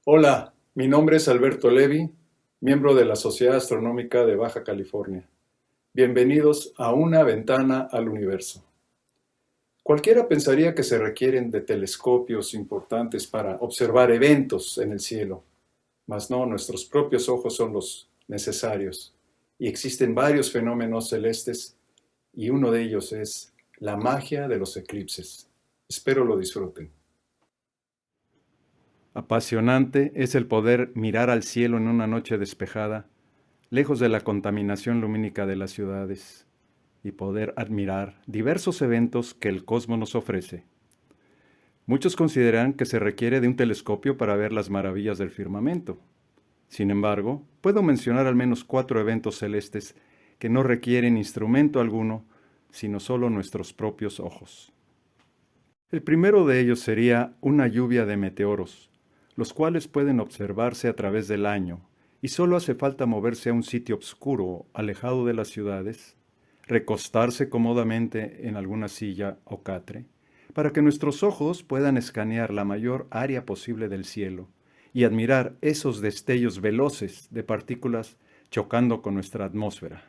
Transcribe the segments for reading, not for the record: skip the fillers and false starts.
Hola, mi nombre es Alberto Levi, miembro de la Sociedad Astronómica de Baja California. Bienvenidos a Una Ventana al Universo. Cualquiera pensaría que se requieren de telescopios importantes para observar eventos en el cielo, mas no, nuestros propios ojos son los necesarios. Y existen varios fenómenos celestes y uno de ellos es la magia de los eclipses. Espero lo disfruten. Apasionante es el poder mirar al cielo en una noche despejada, lejos de la contaminación lumínica de las ciudades, y poder admirar diversos eventos que el cosmos nos ofrece. Muchos consideran que se requiere de un telescopio para ver las maravillas del firmamento. Sin embargo, puedo mencionar al menos 4 eventos celestes que no requieren instrumento alguno, sino solo nuestros propios ojos. El primero de ellos sería una lluvia de meteoros, los cuales pueden observarse a través del año, y solo hace falta moverse a un sitio oscuro, alejado de las ciudades, recostarse cómodamente en alguna silla o catre, para que nuestros ojos puedan escanear la mayor área posible del cielo y admirar esos destellos veloces de partículas chocando con nuestra atmósfera.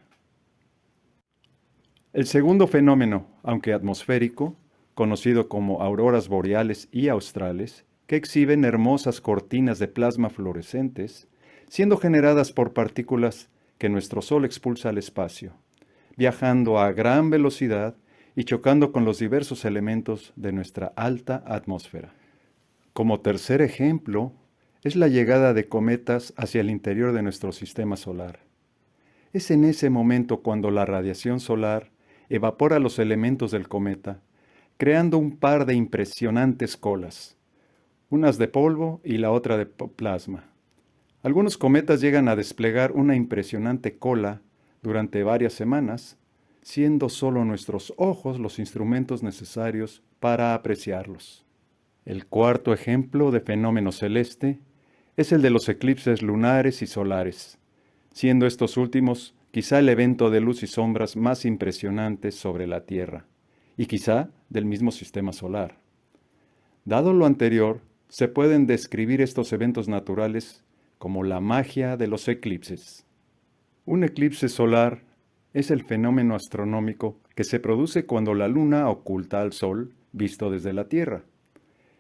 El segundo fenómeno, aunque atmosférico, conocido como auroras boreales y australes, que exhiben hermosas cortinas de plasma fluorescentes, siendo generadas por partículas que nuestro Sol expulsa al espacio, viajando a gran velocidad y chocando con los diversos elementos de nuestra alta atmósfera. Como tercer ejemplo, es la llegada de cometas hacia el interior de nuestro sistema solar. Es en ese momento cuando la radiación solar evapora los elementos del cometa, creando un par de impresionantes colas, unas de polvo y la otra de plasma. Algunos cometas llegan a desplegar una impresionante cola durante varias semanas, siendo solo nuestros ojos los instrumentos necesarios para apreciarlos. El cuarto ejemplo de fenómeno celeste es el de los eclipses lunares y solares, siendo estos últimos quizá el evento de luz y sombras más impresionantes sobre la Tierra, y quizá del mismo sistema solar. Dado lo anterior, se pueden describir estos eventos naturales como la magia de los eclipses. Un eclipse solar es el fenómeno astronómico que se produce cuando la Luna oculta al Sol visto desde la Tierra.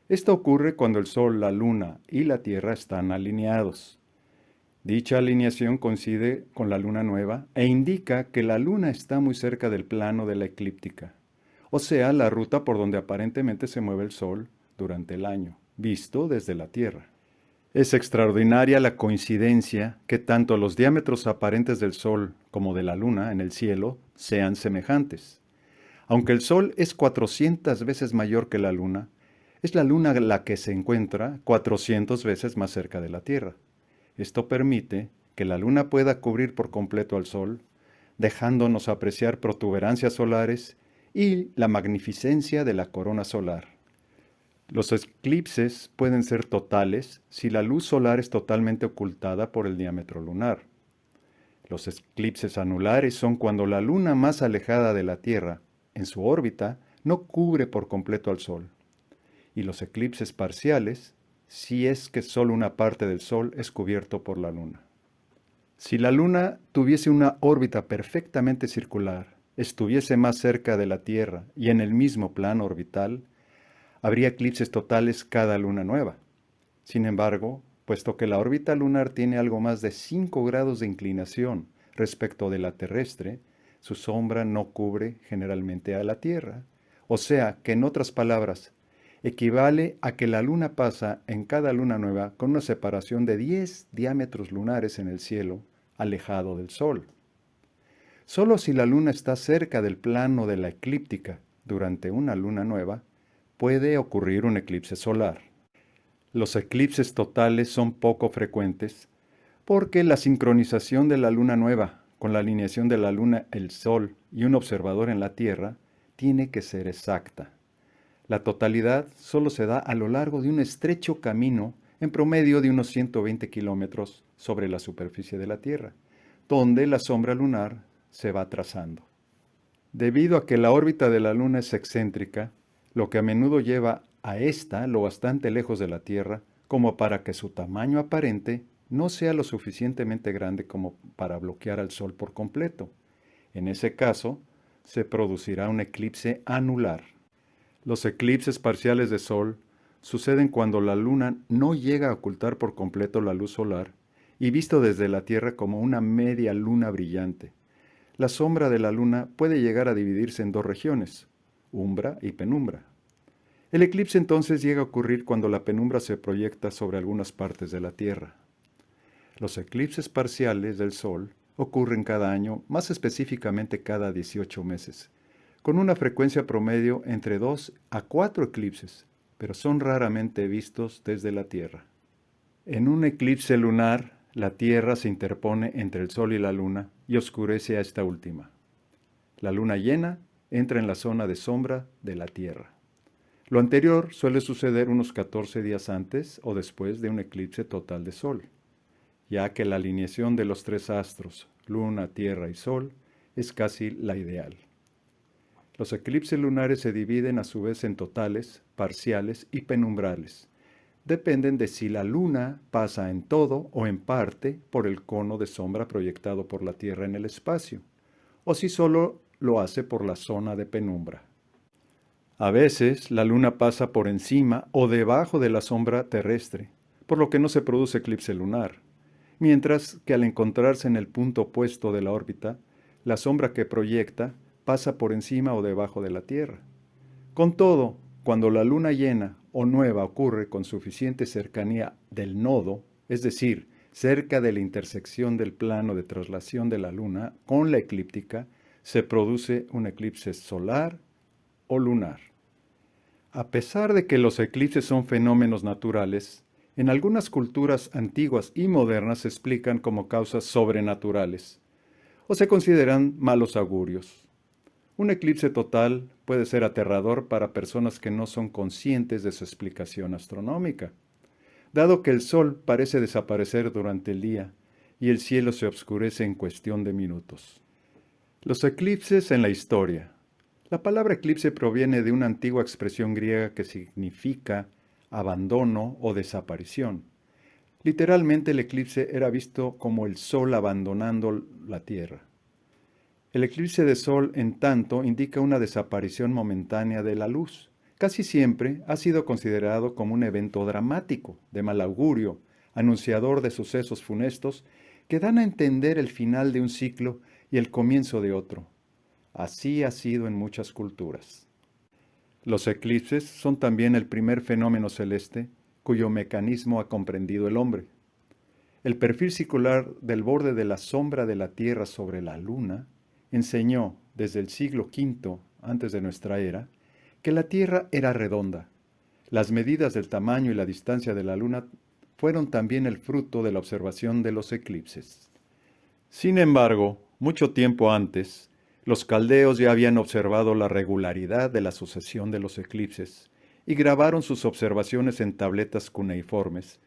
Esto ocurre cuando el Sol, la Luna y la Tierra están alineados. Dicha alineación coincide con la luna nueva e indica que la luna está muy cerca del plano de la eclíptica, o sea, la ruta por donde aparentemente se mueve el Sol durante el año, visto desde la Tierra. Es extraordinaria la coincidencia que tanto los diámetros aparentes del Sol como de la luna en el cielo sean semejantes. Aunque el Sol es 400 veces mayor que la luna, es la luna la que se encuentra 400 veces más cerca de la Tierra. Esto permite que la luna pueda cubrir por completo al Sol, dejándonos apreciar protuberancias solares y la magnificencia de la corona solar. Los eclipses pueden ser totales si la luz solar es totalmente ocultada por el diámetro lunar. Los eclipses anulares son cuando la luna más alejada de la Tierra, en su órbita, no cubre por completo al Sol. Y los eclipses parciales, si es que solo una parte del Sol es cubierto por la Luna. Si la Luna tuviese una órbita perfectamente circular, estuviese más cerca de la Tierra y en el mismo plano orbital, habría eclipses totales cada luna nueva. Sin embargo, puesto que la órbita lunar tiene algo más de 5 grados de inclinación respecto de la terrestre, su sombra no cubre generalmente a la Tierra. O sea que, en otras palabras, equivale a que la luna pasa en cada luna nueva con una separación de 10 diámetros lunares en el cielo, alejado del Sol. Solo si la luna está cerca del plano de la eclíptica durante una luna nueva, puede ocurrir un eclipse solar. Los eclipses totales son poco frecuentes porque la sincronización de la luna nueva con la alineación de la luna, el Sol y un observador en la Tierra tiene que ser exacta. La totalidad solo se da a lo largo de un estrecho camino en promedio de unos 120 kilómetros sobre la superficie de la Tierra, donde la sombra lunar se va trazando. Debido a que la órbita de la Luna es excéntrica, lo que a menudo lleva a esta lo bastante lejos de la Tierra, como para que su tamaño aparente no sea lo suficientemente grande como para bloquear al Sol por completo. En ese caso, se producirá un eclipse anular. Los eclipses parciales de Sol suceden cuando la Luna no llega a ocultar por completo la luz solar y visto desde la Tierra como una media luna brillante. La sombra de la Luna puede llegar a dividirse en dos regiones, umbra y penumbra. El eclipse entonces llega a ocurrir cuando la penumbra se proyecta sobre algunas partes de la Tierra. Los eclipses parciales del Sol ocurren cada año, más específicamente cada 18 meses, con una frecuencia promedio entre 2 a 4 eclipses, pero son raramente vistos desde la Tierra. En un eclipse lunar, la Tierra se interpone entre el Sol y la Luna y oscurece a esta última. La luna llena entra en la zona de sombra de la Tierra. Lo anterior suele suceder unos 14 días antes o después de un eclipse total de Sol, ya que la alineación de los tres astros, Luna, Tierra y Sol, es casi la ideal. Los eclipses lunares se dividen a su vez en totales, parciales y penumbrales. Dependen de si la Luna pasa en todo o en parte por el cono de sombra proyectado por la Tierra en el espacio, o si solo lo hace por la zona de penumbra. A veces la Luna pasa por encima o debajo de la sombra terrestre, por lo que no se produce eclipse lunar, mientras que al encontrarse en el punto opuesto de la órbita, la sombra que proyecta pasa por encima o debajo de la Tierra. Con todo, cuando la luna llena o nueva ocurre con suficiente cercanía del nodo, es decir, cerca de la intersección del plano de traslación de la luna con la eclíptica, se produce un eclipse solar o lunar. A pesar de que los eclipses son fenómenos naturales, en algunas culturas antiguas y modernas se explican como causas sobrenaturales o se consideran malos augurios. Un eclipse total puede ser aterrador para personas que no son conscientes de su explicación astronómica, dado que el Sol parece desaparecer durante el día y el cielo se oscurece en cuestión de minutos. Los eclipses en la historia. La palabra eclipse proviene de una antigua expresión griega que significa abandono o desaparición. Literalmente el eclipse era visto como el Sol abandonando la Tierra. El eclipse de Sol, en tanto, indica una desaparición momentánea de la luz. Casi siempre ha sido considerado como un evento dramático, de mal augurio, anunciador de sucesos funestos que dan a entender el final de un ciclo y el comienzo de otro. Así ha sido en muchas culturas. Los eclipses son también el primer fenómeno celeste cuyo mecanismo ha comprendido el hombre. El perfil circular del borde de la sombra de la Tierra sobre la Luna enseñó, desde el siglo V antes de nuestra era, que la Tierra era redonda. Las medidas del tamaño y la distancia de la Luna fueron también el fruto de la observación de los eclipses. Sin embargo, mucho tiempo antes, los caldeos ya habían observado la regularidad de la sucesión de los eclipses y grabaron sus observaciones en tabletas cuneiformes,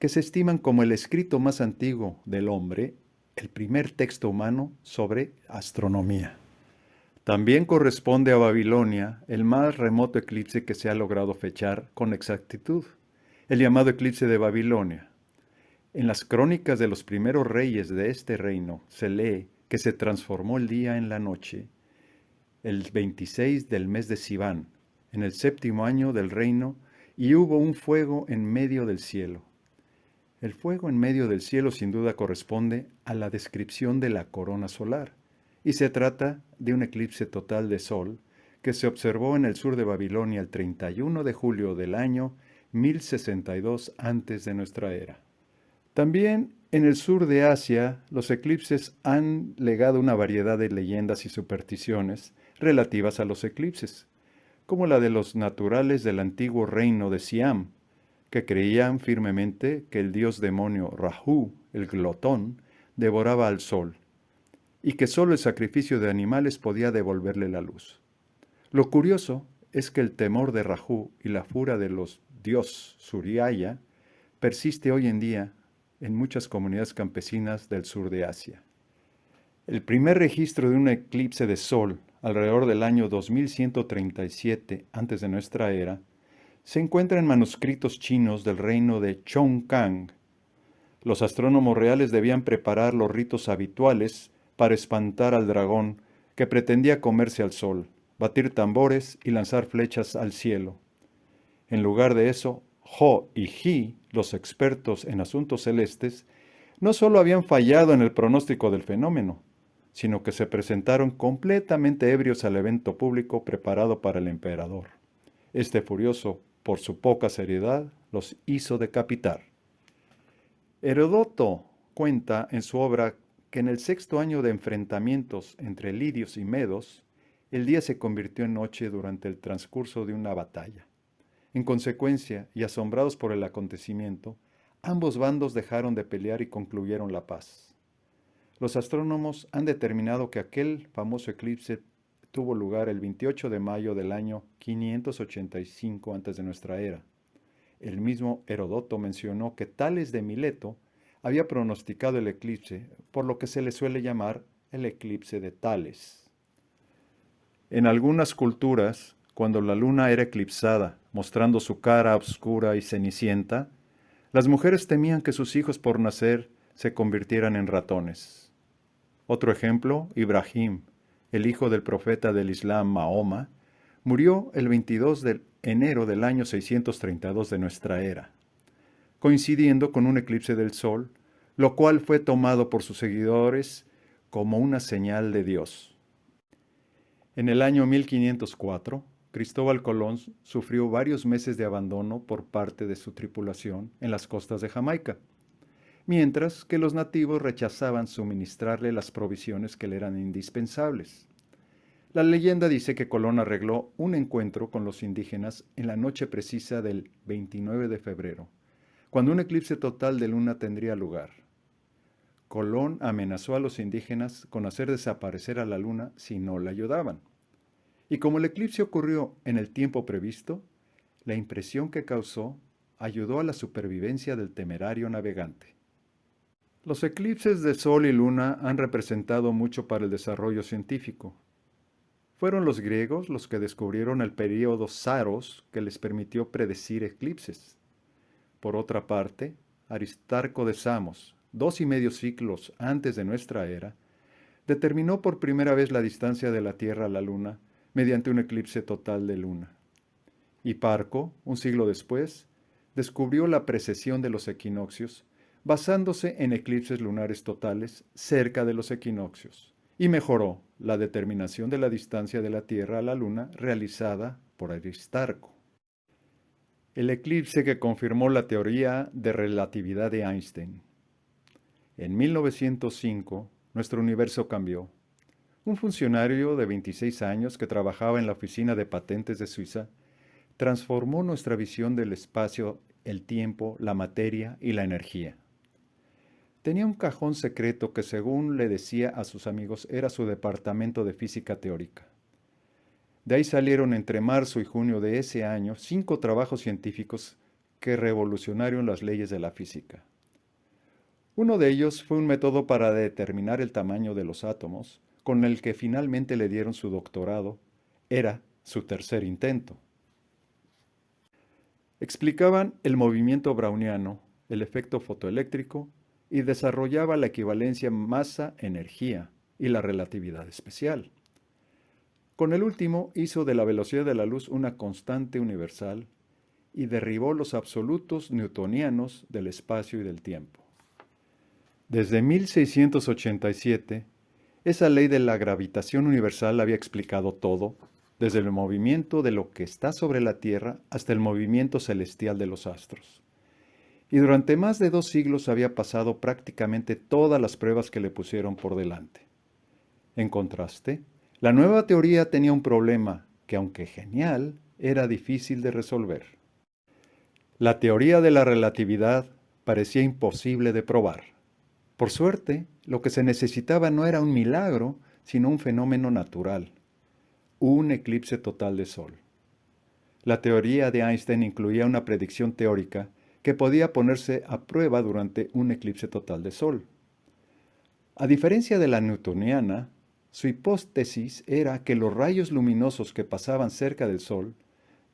que se estiman como el escrito más antiguo del hombre, el primer texto humano sobre astronomía. También corresponde a Babilonia el más remoto eclipse que se ha logrado fechar con exactitud, el llamado eclipse de Babilonia. En las crónicas de los primeros reyes de este reino se lee que se transformó el día en la noche, el 26 del mes de Siván, en el 7º año del reino, y hubo un fuego en medio del cielo. El fuego en medio del cielo sin duda corresponde a la descripción de la corona solar, y se trata de un eclipse total de sol que se observó en el sur de Babilonia el 31 de julio del año 1062 antes de nuestra era. También en el sur de Asia, los eclipses han legado una variedad de leyendas y supersticiones relativas a los eclipses, como la de los naturales del antiguo reino de Siam, que creían firmemente que el dios demonio Rahu, el glotón, devoraba al sol, y que solo el sacrificio de animales podía devolverle la luz. Lo curioso es que el temor de Rahu y la furia de los dios Suryaya persiste hoy en día en muchas comunidades campesinas del sur de Asia. El primer registro de un eclipse de sol alrededor del año 2137 antes de nuestra era se encuentra en manuscritos chinos del reino de Chongkang. Los astrónomos reales debían preparar los ritos habituales para espantar al dragón que pretendía comerse al sol, batir tambores y lanzar flechas al cielo. En lugar de eso, Ho y Ji, los expertos en asuntos celestes, no solo habían fallado en el pronóstico del fenómeno, sino que se presentaron completamente ebrios al evento público preparado para el emperador. Este furioso por su poca seriedad los hizo decapitar. Heródoto cuenta en su obra que en el 6º año de enfrentamientos entre lidios y medos, el día se convirtió en noche durante el transcurso de una batalla. En consecuencia, y asombrados por el acontecimiento, ambos bandos dejaron de pelear y concluyeron la paz. Los astrónomos han determinado que aquel famoso eclipse tuvo lugar el 28 de mayo del año 585 a.C. de nuestra era. El mismo Heródoto mencionó que Tales de Mileto había pronosticado el eclipse, por lo que se le suele llamar el eclipse de Tales. En algunas culturas, cuando la luna era eclipsada, mostrando su cara oscura y cenicienta, las mujeres temían que sus hijos por nacer se convirtieran en ratones. Otro ejemplo, Ibrahim, el hijo del profeta del Islam Mahoma, murió el 22 de enero del año 632 de nuestra era, coincidiendo con un eclipse del sol, lo cual fue tomado por sus seguidores como una señal de Dios. En el año 1504, Cristóbal Colón sufrió varios meses de abandono por parte de su tripulación en las costas de Jamaica, mientras que los nativos rechazaban suministrarle las provisiones que le eran indispensables. La leyenda dice que Colón arregló un encuentro con los indígenas en la noche precisa del 29 de febrero, cuando un eclipse total de luna tendría lugar. Colón amenazó a los indígenas con hacer desaparecer a la luna si no le ayudaban. Y como el eclipse ocurrió en el tiempo previsto, la impresión que causó ayudó a la supervivencia del temerario navegante. Los eclipses de sol y luna han representado mucho para el desarrollo científico. Fueron los griegos los que descubrieron el período Saros que les permitió predecir eclipses. Por otra parte, Aristarco de Samos, 2,5 siglos antes de nuestra era, determinó por primera vez la distancia de la Tierra a la Luna mediante un eclipse total de luna. Hiparco, un siglo después, descubrió la precesión de los equinoccios basándose en eclipses lunares totales cerca de los equinoccios, y mejoró la determinación de la distancia de la Tierra a la Luna realizada por Aristarco. El eclipse que confirmó la teoría de relatividad de Einstein. En 1905, nuestro universo cambió. Un funcionario de 26 años que trabajaba en la oficina de patentes de Suiza transformó nuestra visión del espacio, el tiempo, la materia y la energía. Tenía un cajón secreto que, según le decía a sus amigos, era su departamento de física teórica. De ahí salieron entre marzo y junio de ese año 5 trabajos científicos que revolucionaron las leyes de la física. Uno de ellos fue un método para determinar el tamaño de los átomos, con el que finalmente le dieron su doctorado. Era su tercer intento. Explicaban el movimiento browniano, el efecto fotoeléctrico y desarrollaba la equivalencia masa-energía y la relatividad especial. Con el último hizo de la velocidad de la luz una constante universal y derribó los absolutos newtonianos del espacio y del tiempo. Desde 1687, esa ley de la gravitación universal había explicado todo, desde el movimiento de lo que está sobre la Tierra hasta el movimiento celestial de los astros. Y durante más de 2 siglos había pasado prácticamente todas las pruebas que le pusieron por delante. En contraste, la nueva teoría tenía un problema que, aunque genial, era difícil de resolver. La teoría de la relatividad parecía imposible de probar. Por suerte, lo que se necesitaba no era un milagro, sino un fenómeno natural, un eclipse total de sol. La teoría de Einstein incluía una predicción teórica que podía ponerse a prueba durante un eclipse total de sol. A diferencia de la newtoniana, su hipótesis era que los rayos luminosos que pasaban cerca del sol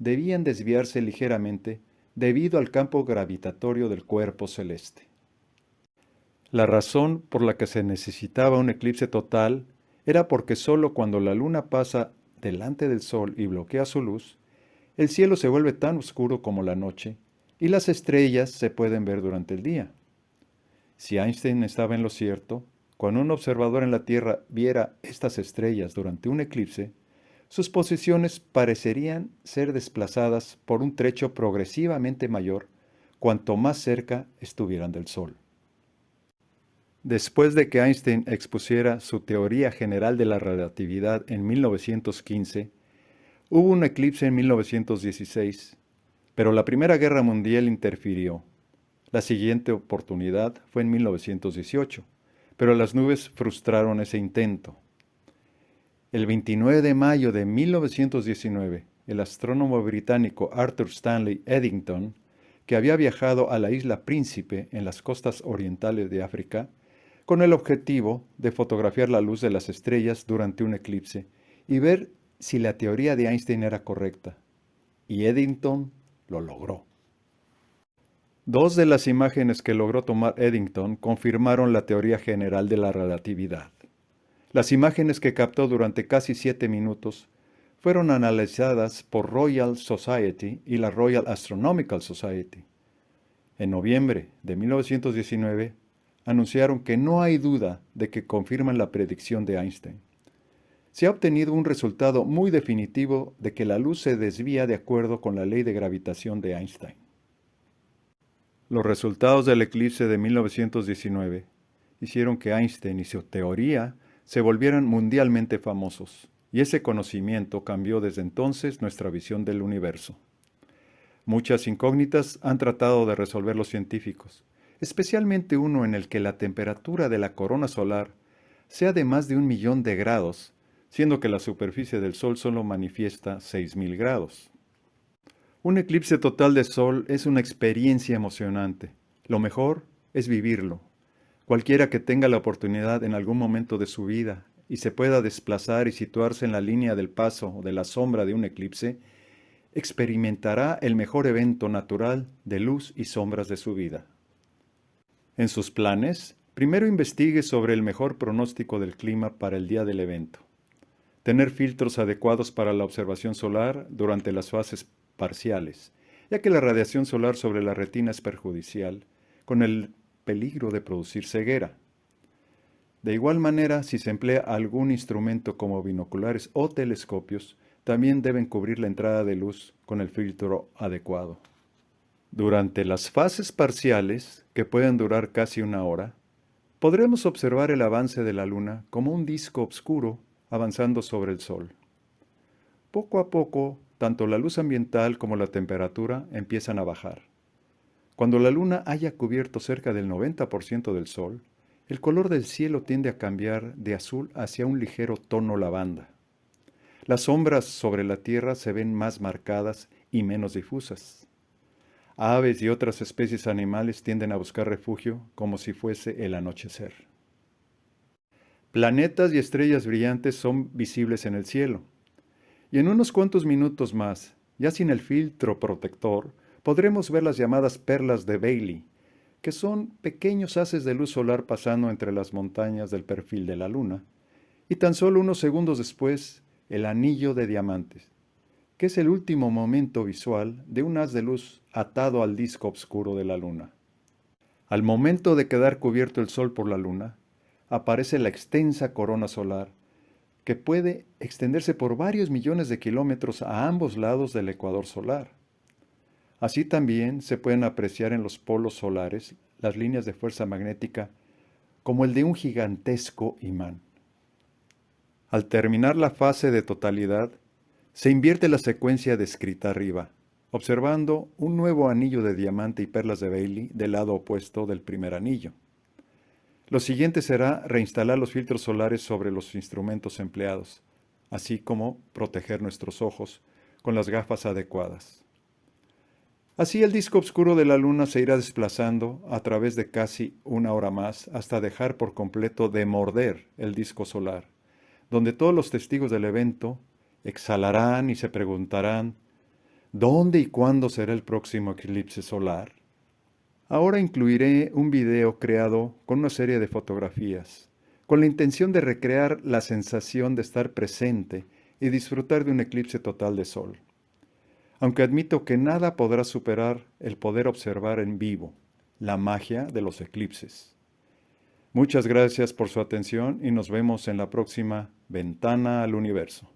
debían desviarse ligeramente debido al campo gravitatorio del cuerpo celeste. La razón por la que se necesitaba un eclipse total era porque sólo cuando la luna pasa delante del sol y bloquea su luz, el cielo se vuelve tan oscuro como la noche y las estrellas se pueden ver durante el día. Si Einstein estaba en lo cierto, cuando un observador en la Tierra viera estas estrellas durante un eclipse, sus posiciones parecerían ser desplazadas por un trecho progresivamente mayor cuanto más cerca estuvieran del Sol. Después de que Einstein expusiera su teoría general de la relatividad en 1915, hubo un eclipse en 1916, pero la Primera Guerra Mundial interfirió. La siguiente oportunidad fue en 1918, pero las nubes frustraron ese intento. El 29 de mayo de 1919, el astrónomo británico Arthur Stanley Eddington, que había viajado a la isla Príncipe en las costas orientales de África, con el objetivo de fotografiar la luz de las estrellas durante un eclipse y ver si la teoría de Einstein era correcta. Y Eddington lo logró. Dos de las imágenes que logró tomar Eddington confirmaron la teoría general de la relatividad. Las imágenes que captó durante casi 7 minutos fueron analizadas por Royal Society y la Royal Astronomical Society. En noviembre de 1919, anunciaron que no hay duda de que confirman la predicción de Einstein. Se ha obtenido un resultado muy definitivo de que la luz se desvía de acuerdo con la ley de gravitación de Einstein. Los resultados del eclipse de 1919 hicieron que Einstein y su teoría se volvieran mundialmente famosos, y ese conocimiento cambió desde entonces nuestra visión del universo. Muchas incógnitas han tratado de resolver los científicos, especialmente uno en el que la temperatura de la corona solar sea de más de 1.000.000 de grados, siendo que la superficie del Sol solo manifiesta 6.000 grados. Un eclipse total de Sol es una experiencia emocionante. Lo mejor es vivirlo. Cualquiera que tenga la oportunidad en algún momento de su vida y se pueda desplazar y situarse en la línea del paso o de la sombra de un eclipse, experimentará el mejor evento natural de luz y sombras de su vida. En sus planes, primero investigue sobre el mejor pronóstico del clima para el día del evento. Tener filtros adecuados para la observación solar durante las fases parciales, ya que la radiación solar sobre la retina es perjudicial, con el peligro de producir ceguera. De igual manera, si se emplea algún instrumento como binoculares o telescopios, también deben cubrir la entrada de luz con el filtro adecuado. Durante las fases parciales, que pueden durar casi 1 hora, podremos observar el avance de la Luna como un disco oscuro avanzando sobre el Sol. Poco a poco, tanto la luz ambiental como la temperatura empiezan a bajar. Cuando la Luna haya cubierto cerca del 90% del Sol, el color del cielo tiende a cambiar de azul hacia un ligero tono lavanda. Las sombras sobre la Tierra se ven más marcadas y menos difusas. Aves y otras especies animales tienden a buscar refugio como si fuese el anochecer. Planetas y estrellas brillantes son visibles en el cielo. Y en unos cuantos minutos más, ya sin el filtro protector, podremos ver las llamadas perlas de Bailey, que son pequeños haces de luz solar pasando entre las montañas del perfil de la Luna, y tan solo unos segundos después, el anillo de diamantes, que es el último momento visual de un haz de luz atado al disco oscuro de la Luna. Al momento de quedar cubierto el Sol por la Luna, aparece la extensa corona solar, que puede extenderse por varios millones de kilómetros a ambos lados del ecuador solar. Así también se pueden apreciar en los polos solares las líneas de fuerza magnética como el de un gigantesco imán. Al terminar la fase de totalidad, se invierte la secuencia descrita arriba, observando un nuevo anillo de diamante y perlas de Bailey del lado opuesto del primer anillo. Lo siguiente será reinstalar los filtros solares sobre los instrumentos empleados, así como proteger nuestros ojos con las gafas adecuadas. Así el disco oscuro de la Luna se irá desplazando a través de casi 1 hora más hasta dejar por completo de morder el disco solar, donde todos los testigos del evento exhalarán y se preguntarán, ¿Dónde y cuándo será el próximo eclipse solar? Ahora incluiré un video creado con una serie de fotografías, con la intención de recrear la sensación de estar presente y disfrutar de un eclipse total de sol. Aunque admito que nada podrá superar el poder observar en vivo la magia de los eclipses. Muchas gracias por su atención y nos vemos en la próxima Ventana al Universo.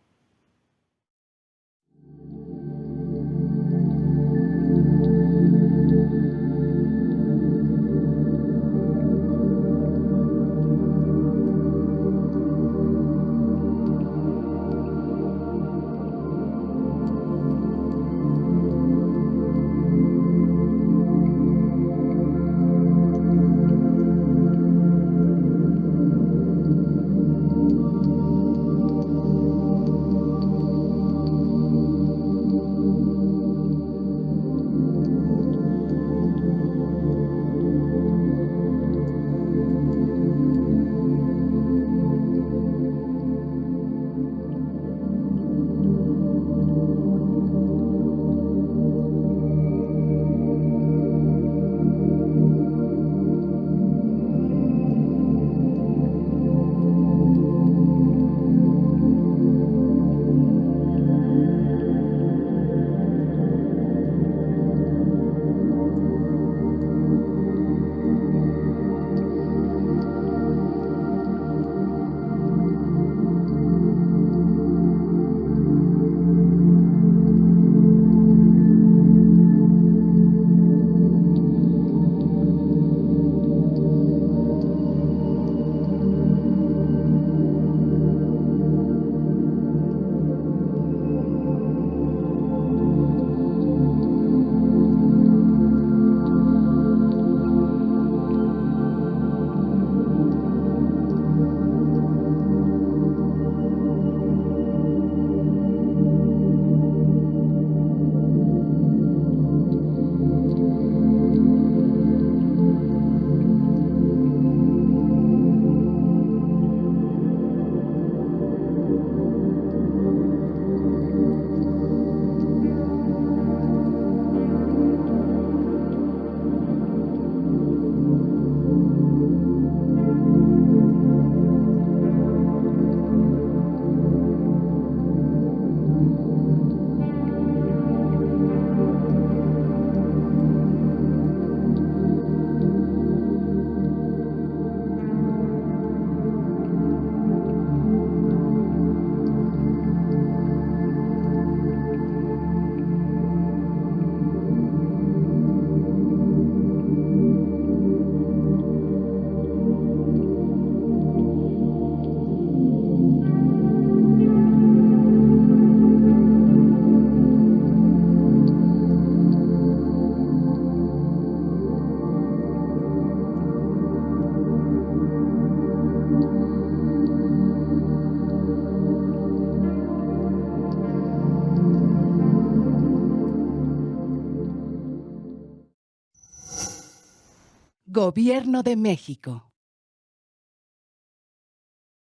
Gobierno de México.